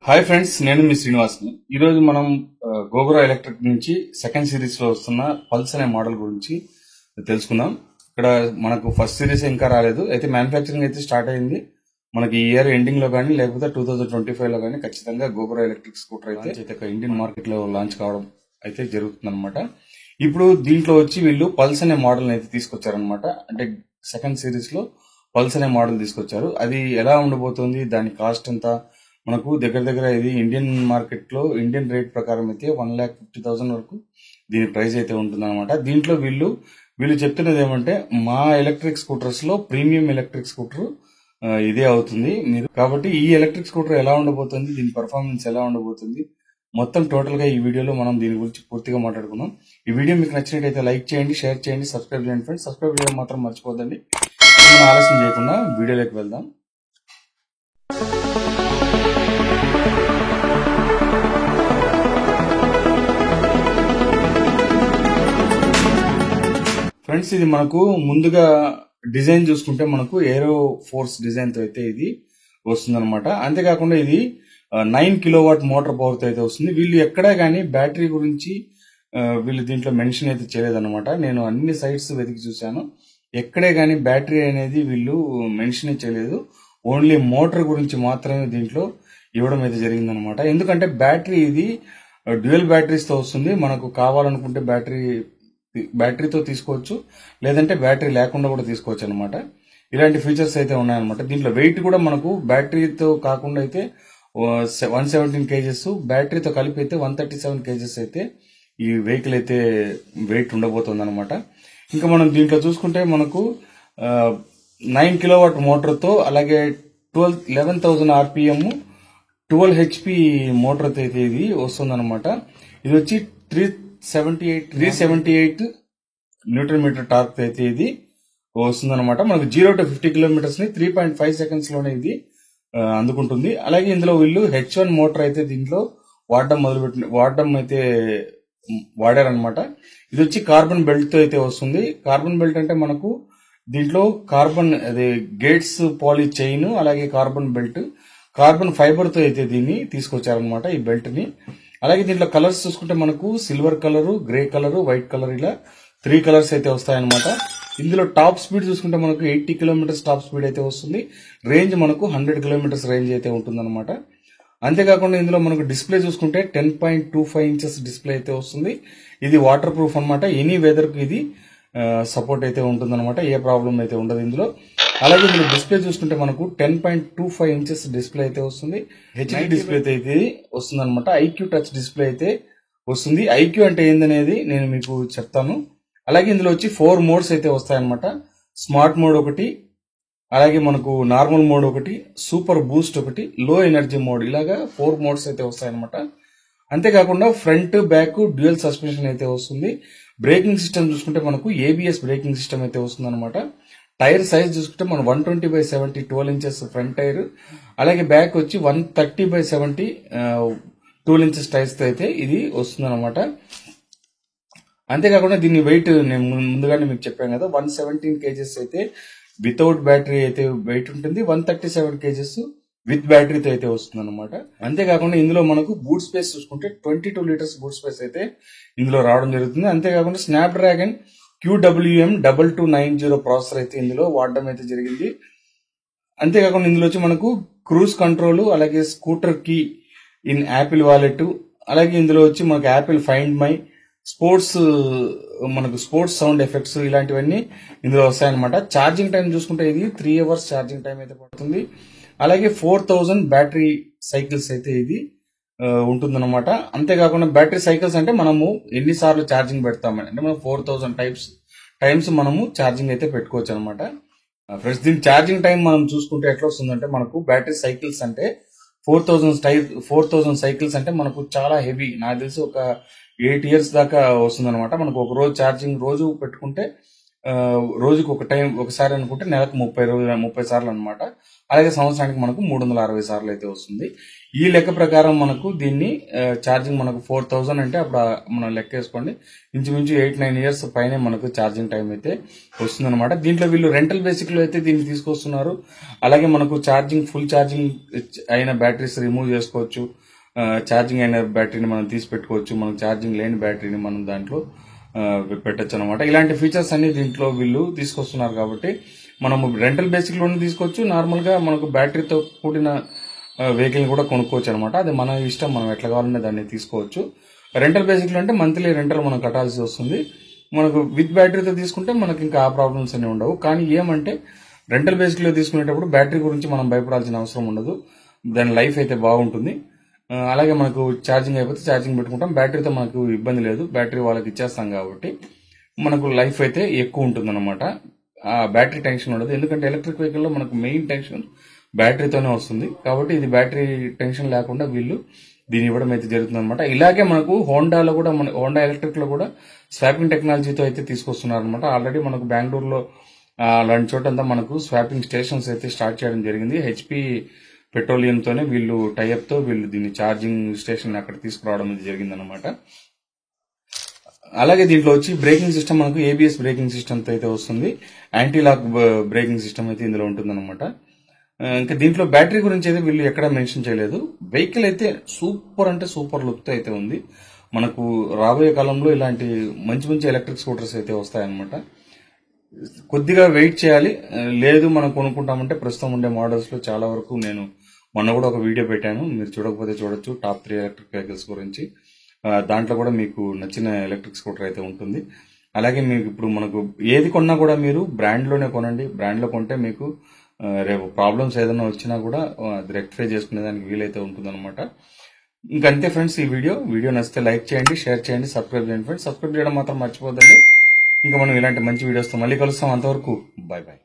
Hi friends, నేను మీ శ్రీనివాస్ని. ఈరోజు మనం గోగురా ఎలక్ట్రిక్ నుంచి సెకండ్ సిరీస్ లో వస్తున్న పల్స్ అనే మోడల్ గురించి తెలుసుకుందాం. ఇక్కడ మనకు ఫస్ట్ సిరీస్ ఇంకా రాలేదు, అయితే మ్యానుఫ్యాక్చరింగ్ అయితే స్టార్ట్ అయింది. మనకి ఈ ఇయర్ ఎండింగ్ లో కానీ లేకపోతే 2025 లో కానీ ఖచ్చితంగా గోగురా ఎలక్ట్రిక్ స్కూటర్ అయితే ఇండియన్ మార్కెట్ లో లాంచ్ కావడం అయితే జరుగుతుంది అనమాట. ఇప్పుడు దీంట్లో వచ్చి వీళ్ళు పల్స్ అనే మోడల్ అయితే తీసుకొచ్చారనమాట. అంటే సెకండ్ సిరీస్ లో పల్స్ అనే మోడల్ తీసుకొచ్చారు. అది ఎలా ఉండబోతుంది, దాని కాస్ట్ ఎంత, మనకు దగ్గర ఇది ఇండియన్ మార్కెట్ లో ఇండియన్ రేట్ ప్రకారం అయితే 1,50,000 వరకు దీని ప్రైస్ అయితే ఉంటుంది అనమాట. దీంట్లో వీళ్ళు చెప్తున్నది ఏమంటే, మా ఎలక్ట్రిక్ స్కూటర్స్ లో ప్రీమియం ఎలక్ట్రిక్ స్కూటర్ ఇదే అవుతుంది మీరు. కాబట్టి ఈ ఎలక్ట్రిక్ స్కూటర్ ఎలా ఉండబోతుంది, దీని పర్ఫార్మెన్స్ ఎలా ఉండబోతుంది, మొత్తం టోటల్ గా ఈ వీడియోలో మనం దీని గురించి పూర్తిగా మాట్లాడుకుందాం. ఈ వీడియో మీకు నచ్చినట్టయితే లైక్ చేయండి, షేర్ చేయండి, సబ్స్క్రైబ్ చేయండి ఫ్రెండ్స్. సబ్స్క్రైబ్ చేయడం మాత్రం మర్చిపోదండి. మనం ఆలస్యం చేయకుండా వీడియోలోకి వెళ్దాం. ఫ్రెండ్స్, ఇది మనకు ముందుగా డిజైన్ చూసుకుంటే మనకు ఏరో ఫోర్స్ డిజైన్ తో అయితే ఇది వస్తుందన్నమాట. అంతేకాకుండా ఇది 9 కిలోవాట్ మోటార్ పవర్ తో అయితే వస్తుంది. వీళ్ళు ఎక్కడా కానీ బ్యాటరీ గురించి వీళ్ళు దీంట్లో మెన్షన్ అయితే చేయలేదన్నమాట. నేను అన్ని సైట్స్ వెతికి చూశాను, ఎక్కడే కానీ బ్యాటరీ అనేది వీళ్ళు మెన్షన్ చేయలేదు. ఓన్లీ మోటార్ గురించి మాత్రమే దీంట్లో ఇవ్వడం అయితే జరిగిందనమాట. ఎందుకంటే బ్యాటరీ ఇది డ్యూయల్ బ్యాటరీస్ తో వస్తుంది. మనకు కావాలనుకుంటే బ్యాటరీతో తీసుకోవచ్చు, లేదంటే బ్యాటరీ లేకుండా కూడా తీసుకోవచ్చు అనమాట. ఇలాంటి ఫీచర్స్ అయితే ఉన్నాయన్నమాట. దీంట్లో వెయిట్ కూడా మనకు బ్యాటరీతో కాకుండా అయితే 117 కేజెస్, బ్యాటరీతో కలిపి అయితే 137 కేజెస్ అయితే ఈ వెహికల్ అయితే వెయిట్ ఉండబోతుంది అనమాట. ఇంకా మనం దీంట్లో చూసుకుంటే మనకు 9 కిలోవాట్ మోటార్ తో, అలాగే 11,000 ఆర్పిఎం 12 హెచ్పి మోటార్ అయితే ఇది వస్తుంది అనమాట. ఇది వచ్చి 378 న్యూటన్ మీటర్ టార్క్ అయితే ఇది వస్తుంది అనమాట. మనకు 0 to 50 కిలోమీటర్స్ ని 3.5 సెకండ్స్ లోనే ఇది అందుకుంటుంది. అలాగే ఇందులో వీళ్ళు H1 మోటార్ అయితే దీంట్లో వాడడం అయితే వాడారనమాట. ఇది వచ్చి కార్బన్ బెల్ట్ తో అయితే వస్తుంది. కార్బన్ బెల్ట్ అంటే మనకు దీంట్లో గేట్స్ పాలీ చైన్, అలాగే కార్బన్ ఫైబర్ తో అయితే దీన్ని తీసుకొచ్చారనమాట, ఈ బెల్ట్ ని. అలాగే దీంట్లో కలర్స్ చూసుకుంటే మనకు silver colour, grey colour, white colour, ఇలా 3 కలర్స్ అయితే వస్తాయన్నమాట. ఇందులో టాప్ స్పీడ్ చూసుకుంటే మనకు 80 కిలోమీటర్స్ టాప్ స్పీడ్ అయితే వస్తుంది. రేంజ్ మనకు 100 కిలోమీటర్స్ రేంజ్ అయితే ఉంటుందన్నమాట. అంతేకాకుండా ఇందులో మనకు డిస్ప్లే చూసుకుంటే 10.25 ఇంచెస్ డిస్ప్లే అయితే వస్తుంది. ఇది వాటర్ ప్రూఫ్ అనమాట. ఎనీ వెదర్ కి ఇది సపోర్ట్ అయితే ఉంటుందన్నమాట. ఏ ప్రాబ్లం అయితే ఉండదు ఇందులో. అలాగే ఇందులో డిస్ప్లే చూసుకుంటే మనకు 10.25 ఇంచెస్ డిస్ప్లే అయితే వస్తుంది. హెచ్డి డిస్ప్లే అయితే వస్తుంది అనమాట. ఐక్యూ టచ్ డిస్ప్లే అయితే వస్తుంది. ఐక్యూ అంటే ఏందనేది నేను మీకు చెప్తాను. అలాగే ఇందులో వచ్చి 4 మోడ్స్ అయితే వస్తాయన్నమాట. స్మార్ట్ మోడ్ ఒకటి, అలాగే మనకు నార్మల్ మోడ్ ఒకటి, సూపర్ బూస్ట్ ఒకటి, లో ఎనర్జీ మోడ్, ఇలాగా 4 మోడ్స్ అయితే వస్తాయన్నమాట. అంతేకాకుండా ఫ్రంట్ బ్యాక్ డ్యూయల్ సస్పెన్షన్ అయితే వస్తుంది. బ్రేకింగ్ సిస్టమ్ చూసుకుంటే మనకు ఏబిఎస్ బ్రేకింగ్ సిస్టమ్ అయితే వస్తుంది అనమాట. టైర్ సైజ్ చూసుకుంటే మనం 120/70 12 ఇంచెస్ ఫ్రంట్ టైర్, అలాగే బ్యాక్ వచ్చి 130/70 12 ఇంచెస్ టైర్స్ తో అయితే ఇది వస్తుంది అనమాట. అంతేకాకుండా దీని వెయిట్ నేను ముందుగానే మీకు చెప్పాను కదా, 117 కేజెస్ అయితే వితౌట్ బ్యాటరీ అయితే వెయిట్ ఉంటుంది, 137 కేజెస్ విత్ బ్యాటరీతో అయితే వస్తుంది అనమాట. అంతేకాకుండా ఇందులో మనకు బూట్ స్పేస్ చూసుకుంటే 22 లీటర్స్ బూట్ స్పేస్ అయితే ఇందులో రావడం జరుగుతుంది. అంతేకాకుండా స్నాప్డ్రాగన్ QWM 2290 ప్రాసెసర్ అయితే ఇందులో వాడడం అయితే జరిగింది. అంతేకాకుండా ఇందులో వచ్చి మనకు క్రూజ్ కంట్రోల్, అలాగే scooter key in Apple wallet, అలాగే ఇందులో వచ్చి మనకు Apple find my, sports sound effects, ఇలాంటివన్నీ ఇందులో వస్తాయన్నమాట. ఛార్జింగ్ టైం చూసుకుంటే ఇది 3 అవర్స్ ఛార్జింగ్ టైం అయితే పడుతుంది. అలాగే 4000 బ్యాటరీ సైకిల్స్ అయితే ఇది ఉంటుందన్నమాట. అంతేకాకుండా బ్యాటరీ సైకిల్స్ అంటే మనము ఎన్నిసార్లు ఛార్జింగ్ పెడతామని, అంటే మనం 4000 టైమ్స్ మనము ఛార్జింగ్ అయితే పెట్టుకోవచ్చు అనమాట. ఫ్రెండ్స్, దీని ఛార్జింగ్ టైం మనం చూసుకుంటే ఎట్లా వస్తుందంటే, మనకు బ్యాటరీ సైకిల్స్ అంటే 4000 సైకిల్స్ అంటే మనకు చాలా హెవీ. నాకు తెలిసి ఒక 8 ఇయర్స్ దాకా వస్తుంది అనమాట. మనకు ఒక రోజు ఛార్జింగ్ రోజు పెట్టుకుంటే రోజుకు ఒకసారి అనుకుంటే నెలకు 30 సార్లు అనమాట. అలాగే సంవత్సరానికి మనకు 360 సార్లు అయితే వస్తుంది. ఈ లెక్క ప్రకారం మనకు దీన్ని ఛార్జింగ్ మనకు 4000 అంటే అప్పుడు మనం లెక్క వేసుకోండి, ఇంచుమించు 8-9 ఇయర్స్ పైనే మనకు ఛార్జింగ్ టైం అయితే వస్తుందన్నమాట. దీంట్లో వీళ్ళు రెంటల్ బేసిక్ లో అయితే దీన్ని తీసుకొస్తున్నారు. అలాగే మనకు ఫుల్ ఛార్జింగ్ అయిన బ్యాటరీస్ రిమూవ్ చేసుకోవచ్చు, ఛార్జింగ్ అయిన బ్యాటరీని మనం తీసి పెట్టుకోవచ్చు, మనకు ఛార్జింగ్ లేని బ్యాటరీని మనం దాంట్లో పెట్టచ్చు అనమాట. ఇలాంటి ఫీచర్స్ అన్ని దీంట్లో వీళ్ళు తీసుకొస్తున్నారు కాబట్టి మనము రెంటల్ బేసిక్ లోనే తీసుకోవచ్చు, నార్మల్ గా మనకు బ్యాటరీతో కూడిన వెహికల్ కూడా కొనుక్కోవచ్చు అనమాట. అది మన ఇష్టం, మనం ఎట్లా కావాలనే దాన్ని తీసుకోవచ్చు. రెంటల్ బేసిక్ లో అంటే మంత్లీ రెంటల్ మనం కట్టాల్సి వస్తుంది. మనకు విత్ బ్యాటరీతో తీసుకుంటే మనకి ఇంకా ఆ ప్రాబ్లమ్స్ అన్ని ఉండవు. కానీ ఏమంటే రెంటల్ బేసిక్ లో తీసుకునేటప్పుడు బ్యాటరీ గురించి మనం భయపడాల్సిన అవసరం ఉండదు, దాని లైఫ్ అయితే బాగుంటుంది. అలాగే మనకు ఛార్జింగ్ అయిపోతే ఛార్జింగ్ పెట్టుకుంటాం, బ్యాటరీతో మనకు ఇబ్బంది లేదు, బ్యాటరీ వాళ్ళకి ఇచ్చేస్తాం కాబట్టి మనకు లైఫ్ అయితే ఎక్కువ ఉంటుంది అనమాట. ఆ బ్యాటరీ టెన్షన్ ఉండదు, ఎందుకంటే ఎలక్ట్రిక్ వెహికల్ లో మనకు మెయిన్ టెన్షన్ బ్యాటరీతోనే వస్తుంది. కాబట్టి ఇది బ్యాటరీ టెన్షన్ లేకుండా వీళ్ళు దీన్ని ఇవ్వడం అయితే జరుగుతుంది అనమాట. ఇలాగే మనకు హోండాలో కూడా, హోండా ఎలక్ట్రిక్ లో కూడా స్వాపింగ్ టెక్నాలజీతో అయితే తీసుకొస్తున్నారు అనమాట. ఆల్రెడీ మనకు బెంగళూరులో అలాంటి చోటంతా మనకు స్వాపింగ్ స్టేషన్స్ అయితే స్టార్ట్ చేయడం జరిగింది. హెచ్పి పెట్రోలియం తోనే వీళ్ళు టైఅప్ తో వీళ్ళు దీన్ని ఛార్జింగ్ స్టేషన్ అక్కడ తీసుకురావడం జరిగింది అనమాట. అలాగే దీంట్లో వచ్చి బ్రేకింగ్ సిస్టమ్ మనకు ఏబిఎస్ బ్రేకింగ్ సిస్టమ్ తో అయితే వస్తుంది, యాంటీ లాక్ బ్రేకింగ్ సిస్టమ్ అయితే ఇందులో ఉంటుంది అనమాట. ఇంకా దీంట్లో బ్యాటరీ గురించి అయితే వీళ్ళు ఎక్కడ మెన్షన్ చేయలేదు. వెహికల్ అయితే సూపర్ అంటే సూపర్ లుక్ తో అయితే ఉంది. మనకు రాబోయే కాలంలో ఇలాంటి మంచి మంచి ఎలక్ట్రిక్ స్కూటర్స్ అయితే వస్తాయన్నమాట. కొద్దిగా వెయిట్ చేయాలి, లేదు మనం కొనుక్కుంటామంటే ప్రస్తుతం ఉండే మోడల్స్ లో చాలా వరకు నేను మొన్న కూడా ఒక వీడియో పెట్టాను, మీరు చూడకపోతే చూడొచ్చు, టాప్ 3 ఎలక్ట్రిక్ వెహికల్స్ గురించి. దాంట్లో కూడా మీకు నచ్చిన ఎలక్ట్రిక్ స్కూటర్ అయితే ఉంటుంది. అలాగే మీకు ఇప్పుడు మనకు ఏది కొన్నా కూడా మీరు బ్రాండ్ లోనే కొనండి, బ్రాండ్ లో కొంటే మీకు రేపు ప్రాబ్లమ్స్ ఏదైనా వచ్చినా కూడా అది రెక్టిఫై చేసుకునే దానికి వీలైతే ఉంటుందన్నమాట. ఇంకంతే ఫ్రెండ్స్, ఈ వీడియో నచ్చితే లైక్ చేయండి, షేర్ చేయండి, సబ్స్క్రైబ్ చేయండి ఫ్రెండ్స్. సబ్స్క్రైబ్ చేయడం మాత్రం మర్చిపోదండి. ఇంకా మనం ఇలాంటి మంచి వీడియోస్తో మళ్ళీ కలుస్తాం. అంతవరకు బాయ్ బాయ్.